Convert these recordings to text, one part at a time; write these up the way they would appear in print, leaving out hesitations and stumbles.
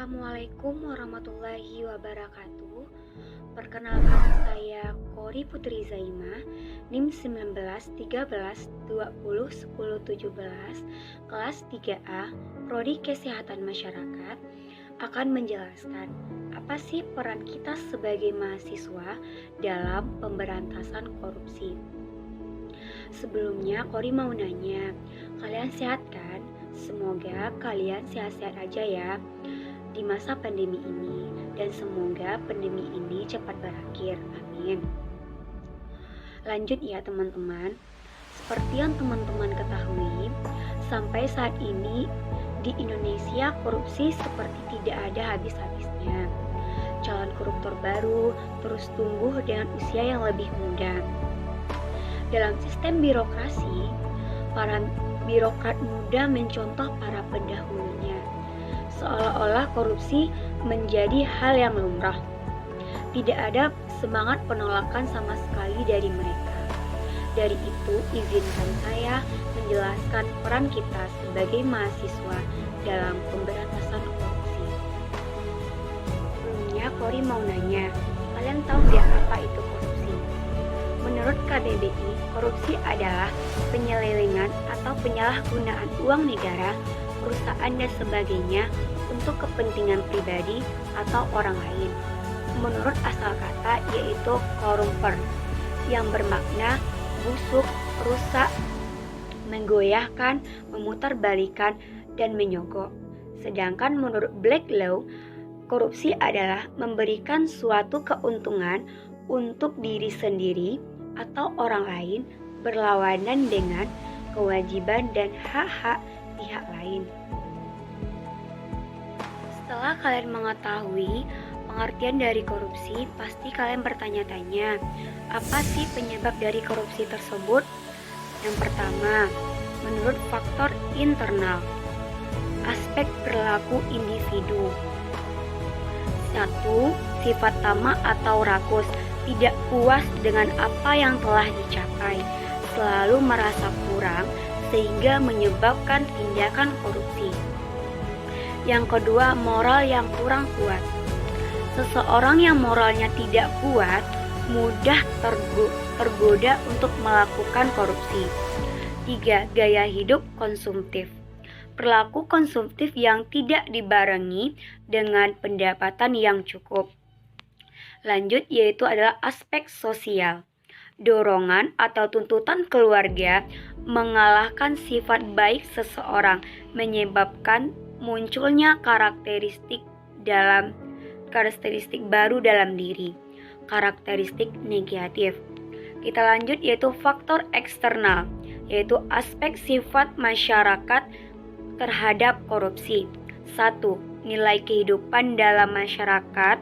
Assalamualaikum warahmatullahi wabarakatuh. Perkenalkan saya Kori Putri Zaima, NIM 19 13 20 10 17, kelas 3A, Prodi Kesehatan Masyarakat, akan menjelaskan apa sih peran kita sebagai mahasiswa dalam pemberantasan korupsi. Sebelumnya, Kori mau nanya, kalian sehat kan? Semoga kalian sehat-sehat aja ya di masa pandemi ini, dan semoga pandemi ini cepat berakhir. Amin. Lanjut ya teman-teman. Seperti yang teman-teman ketahui, sampai saat ini di Indonesia korupsi seperti tidak ada habis-habisnya. Calon koruptor baru terus tumbuh dengan usia yang lebih muda. Dalam sistem birokrasi, para birokrat muda mencontoh para pendahulunya. Seolah-olah korupsi menjadi hal yang lumrah. Tidak ada semangat penolakan sama sekali dari mereka. Dari itu, izinkan saya menjelaskan peran kita sebagai mahasiswa dalam pemberantasan korupsi. Sebelumnya, Kori mau nanya, kalian tahu nggak apa itu korupsi? Menurut KBBI, korupsi adalah penyelewengan atau penyalahgunaan uang negara, perusahaan dan sebagainya untuk kepentingan pribadi atau orang lain. Menurut asal kata yaitu corrumper, yang bermakna busuk, rusak, menggoyahkan, memutarbalikkan, dan menyogok. Sedangkan menurut Black Law, korupsi adalah memberikan suatu keuntungan untuk diri sendiri atau orang lain berlawanan dengan kewajiban dan hak-hak pihak lain. Setelah kalian mengetahui pengertian dari korupsi, pasti kalian bertanya-tanya, apa sih penyebab dari korupsi tersebut? Yang pertama, menurut faktor internal, aspek perilaku individu. 1. Sifat tamak atau rakus, tidak puas dengan apa yang telah dicapai, selalu merasa kurang sehingga menyebabkan tindakan korupsi. Yang kedua, moral yang kurang kuat. Seseorang yang moralnya tidak kuat mudah tergoda untuk melakukan korupsi. 3. Gaya hidup konsumtif. Perilaku konsumtif yang tidak dibarengi dengan pendapatan yang cukup. Lanjut, yaitu adalah aspek sosial. Dorongan atau tuntutan keluarga mengalahkan sifat baik seseorang, menyebabkan munculnya karakteristik baru dalam diri, karakteristik negatif. Kita lanjut, yaitu faktor eksternal, yaitu aspek sifat masyarakat terhadap korupsi. 1. Nilai kehidupan dalam masyarakat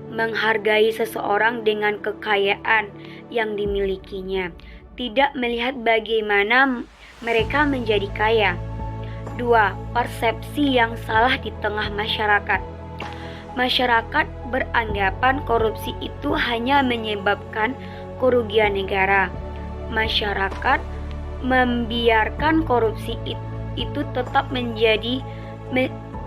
menghargai seseorang dengan kekayaan yang dimilikinya, tidak melihat bagaimana mereka menjadi kaya. 2. Persepsi yang salah di tengah masyarakat. Masyarakat beranggapan korupsi itu hanya menyebabkan kerugian negara. Masyarakat membiarkan korupsi itu tetap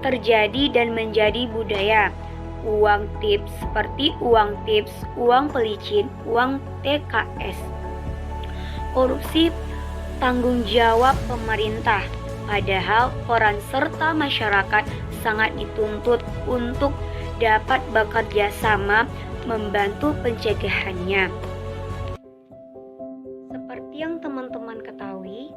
terjadi dan menjadi budaya. Uang tips seperti uang tips, uang pelicin, uang TKS. Korupsi tanggung jawab pemerintah, padahal peran serta masyarakat sangat dituntut untuk dapat bekerja sama membantu pencegahannya. Seperti yang teman-teman ketahui,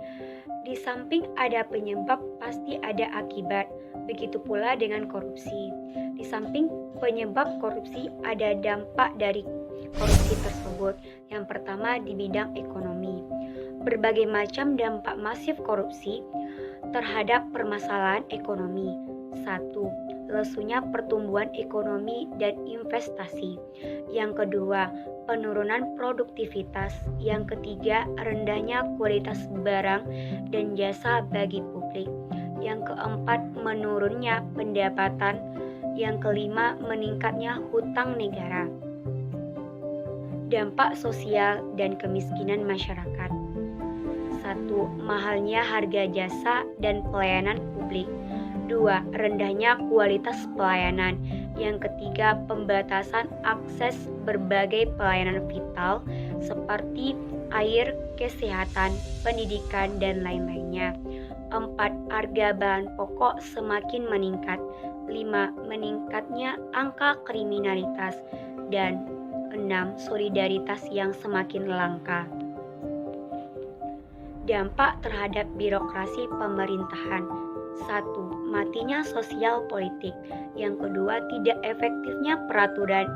di samping ada penyebab pasti ada akibat. Begitu pula dengan korupsi. Di samping penyebab korupsi ada dampak dari korupsi tersebut. Yang pertama di bidang ekonomi. Berbagai macam dampak masif korupsi terhadap permasalahan ekonomi. 1. Lesunya pertumbuhan ekonomi dan investasi. Yang kedua, penurunan produktivitas. Yang ketiga, rendahnya kualitas barang dan jasa bagi publik. Yang keempat, menurunnya pendapatan. Yang kelima, meningkatnya hutang negara. Dampak sosial dan kemiskinan masyarakat. 1. Mahalnya harga jasa dan pelayanan publik. 2. Rendahnya kualitas pelayanan. Yang ketiga, pembatasan akses berbagai pelayanan vital seperti air, kesehatan, pendidikan, dan lain-lainnya. 4. Harga bahan pokok semakin meningkat. 5. Meningkatnya angka kriminalitas. Dan 6. Solidaritas yang semakin langka. Dampak terhadap birokrasi pemerintahan. 1. Matinya sosial politik. Yang kedua, tidak efektifnya peraturan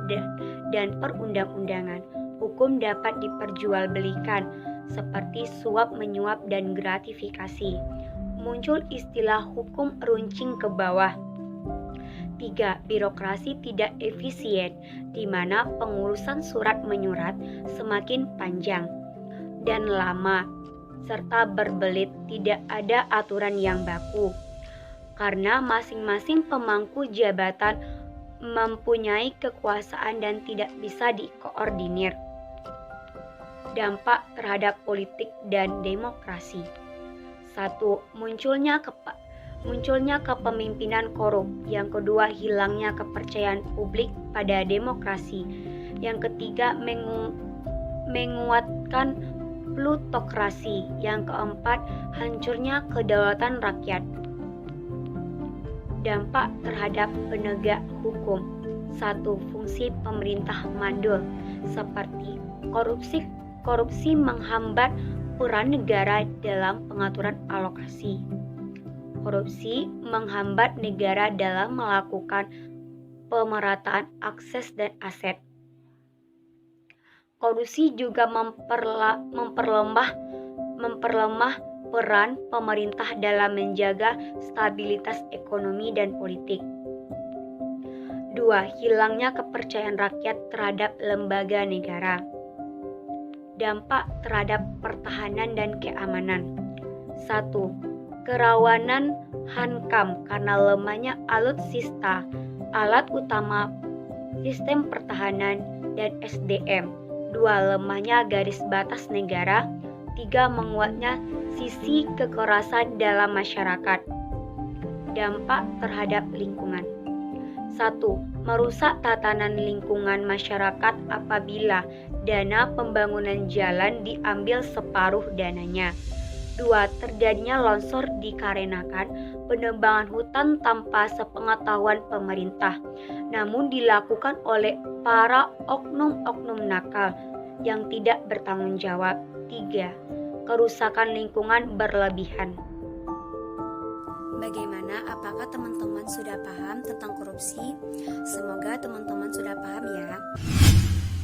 dan perundang-undangan. Hukum dapat diperjualbelikan seperti suap menyuap dan gratifikasi. Muncul istilah hukum runcing ke bawah. 3. Birokrasi tidak efisien, di mana pengurusan surat menyurat semakin panjang dan lama, serta berbelit, tidak ada aturan yang baku, karena masing-masing pemangku jabatan mempunyai kekuasaan dan tidak bisa dikoordinir. Dampak terhadap politik dan demokrasi. 1. Munculnya kepemimpinan korup. Yang kedua, hilangnya kepercayaan publik pada demokrasi. Yang ketiga, menguatkan plutokrasi. Yang keempat, hancurnya kedaulatan rakyat. Dampak terhadap penegak hukum. 1. Fungsi pemerintah mandul seperti korupsi menghambat peran negara dalam pengaturan alokasi. Korupsi menghambat negara dalam melakukan pemerataan akses dan aset. Korupsi juga memperlemah peran pemerintah dalam menjaga stabilitas ekonomi dan politik. 2. Hilangnya kepercayaan rakyat terhadap lembaga negara. Dampak terhadap pertahanan dan keamanan. 1. Kerawanan hankam karena lemahnya alutsista, alat utama sistem pertahanan, dan SDM. 2. Lemahnya garis batas negara. 3. Menguatnya sisi kekerasan dalam masyarakat. Dampak terhadap lingkungan. 1. Merusak tatanan lingkungan masyarakat apabila dana pembangunan jalan diambil separuh dananya. 2. Terjadinya longsor dikarenakan penebangan hutan tanpa sepengetahuan pemerintah, namun dilakukan oleh para oknum-oknum nakal yang tidak bertanggung jawab. 3. Kerusakan lingkungan berlebihan. Bagaimana? Apakah teman-teman sudah paham tentang korupsi? Semoga teman-teman sudah paham ya.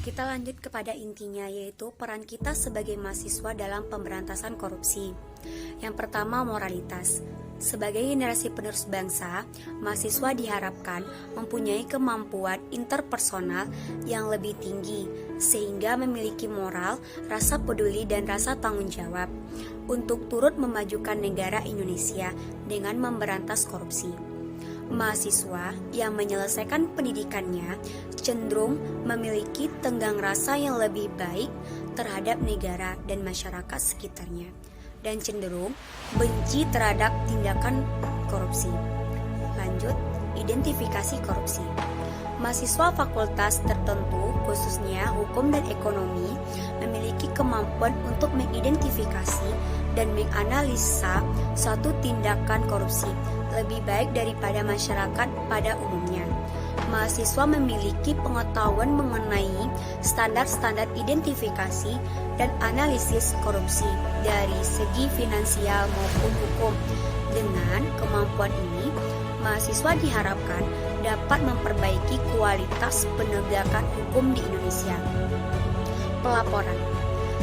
Kita lanjut kepada intinya, yaitu peran kita sebagai mahasiswa dalam pemberantasan korupsi. Yang pertama, moralitas. Sebagai generasi penerus bangsa, mahasiswa diharapkan mempunyai kemampuan interpersonal yang lebih tinggi, sehingga memiliki moral, rasa peduli, dan rasa tanggung jawab untuk turut memajukan negara Indonesia dengan memberantas korupsi. Mahasiswa yang menyelesaikan pendidikannya cenderung memiliki tenggang rasa yang lebih baik terhadap negara dan masyarakat sekitarnya, dan cenderung benci terhadap tindakan korupsi. Lanjut, identifikasi korupsi. Mahasiswa fakultas tertentu, khususnya hukum dan ekonomi, memiliki kemampuan untuk mengidentifikasi dan menganalisa suatu tindakan korupsi lebih baik daripada masyarakat pada umumnya. Mahasiswa memiliki pengetahuan mengenai standar-standar identifikasi dan analisis korupsi dari segi finansial maupun hukum. Dengan kemampuan ini, mahasiswa diharapkan dapat memperbaiki kualitas penegakan hukum di Indonesia. Pelaporan.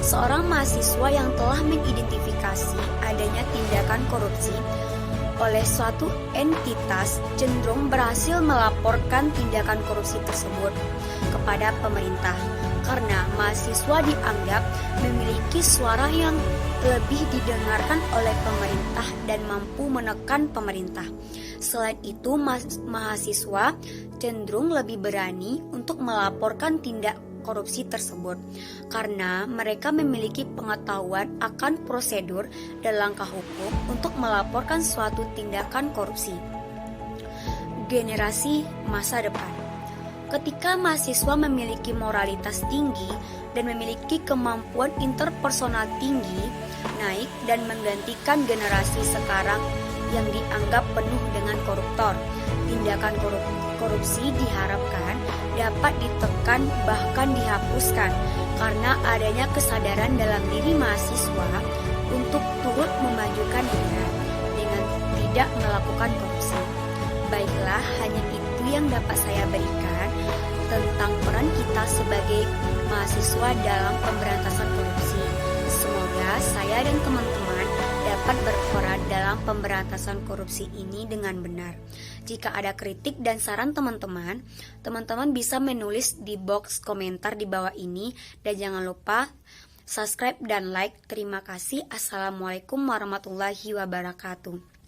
Seorang mahasiswa yang telah mengidentifikasi adanya tindakan korupsi oleh suatu entitas cenderung berhasil melaporkan tindakan korupsi tersebut kepada pemerintah, karena mahasiswa dianggap memiliki suara yang lebih didengarkan oleh pemerintah dan mampu menekan pemerintah. Selain itu, mahasiswa cenderung lebih berani untuk melaporkan tindak korupsi tersebut karena mereka memiliki pengetahuan akan prosedur dan langkah hukum untuk melaporkan suatu tindakan korupsi. generasi masa depan. Ketika mahasiswa memiliki moralitas tinggi dan memiliki kemampuan interpersonal tinggi, naik dan menggantikan generasi sekarang yang dianggap penuh dengan koruptor. Tindakan korupsi diharapkan dapat ditekan bahkan dihapuskan karena adanya kesadaran dalam diri mahasiswa untuk turut memajukan negara dengan tidak melakukan korupsi. Baiklah, hanya itu yang dapat saya berikan tentang peran kita sebagai mahasiswa dalam pemberantasan korupsi. Semoga saya dan teman-teman dapat berperan dalam pemberantasan korupsi ini dengan benar. Jika ada kritik dan saran teman-teman bisa menulis di box komentar di bawah ini dan jangan lupa subscribe dan like. Terima kasih. Assalamualaikum warahmatullahi wabarakatuh.